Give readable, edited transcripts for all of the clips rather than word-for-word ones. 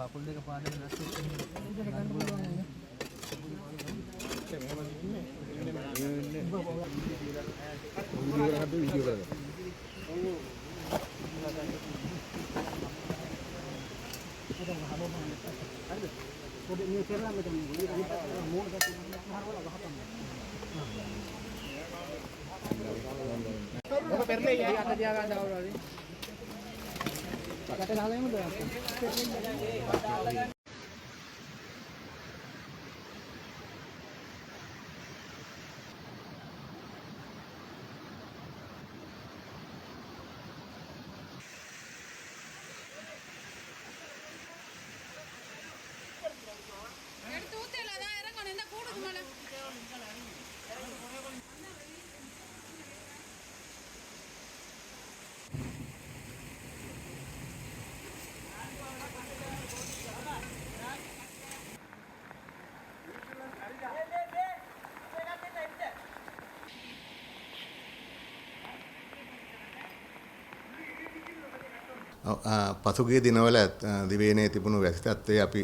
කකුල් දෙක පාදක නැස්සේ පසුගිය දිනවල දිවයිනේ තිබුණු වැසි තත්ත්වයේ අපි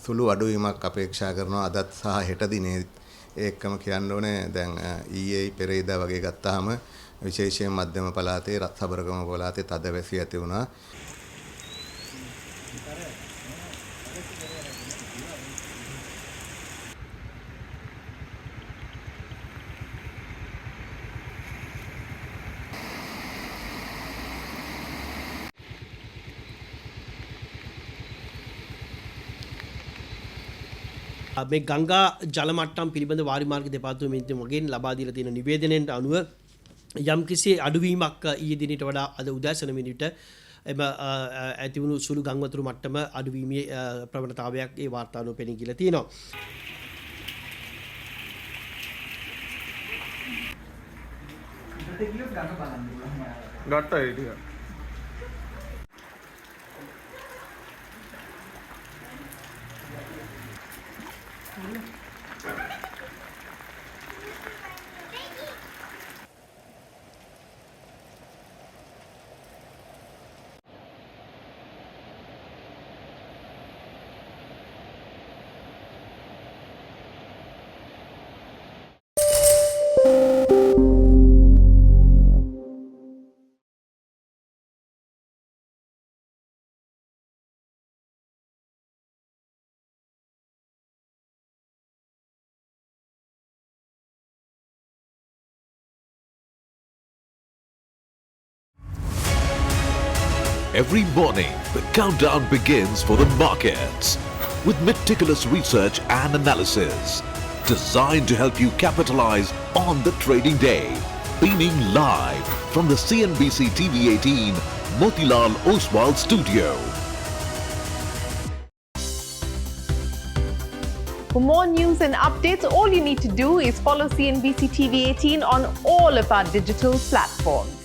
සුළු අඩුවීමක් අපේක්ෂා කරනවා අදත් සහ හෙට දිනේ ඒකම කියන්න ඕනේ දැන් ඊයේ පෙරේදා වගේ ගත්තාම විශේෂයෙන් මධ්‍යම පළාතේ සබරගම පළාතේ තද වැසි ඇති වුණා. මේ ගංගා ජල මට්ටම් පිළිබඳ වාරි මාර්ග දෙපාර්තමේන්තුව මගින් ලබා දීලා තියෙන නිවේදනයට අනුව යම්කිසි අඩුවීමක් ඊයේ දිනට වඩා අද උදෑසන මිනිට එම ඇති වුණු සුළු ගම් වතුර මට්ටම අඩුවීමේ ප්‍රවණතාවයක් ඒ වාර්තානුව පෙනී ගිලා තියෙනවා. ගත්තා ඒ ටික. Every morning, the countdown begins for the markets with meticulous research and analysis designed to help you capitalize on the trading day. Beaming live from the CNBC TV18 Motilal Oswal studio. For more news and updates, all you need to do is follow CNBC TV18 on all of our digital platforms.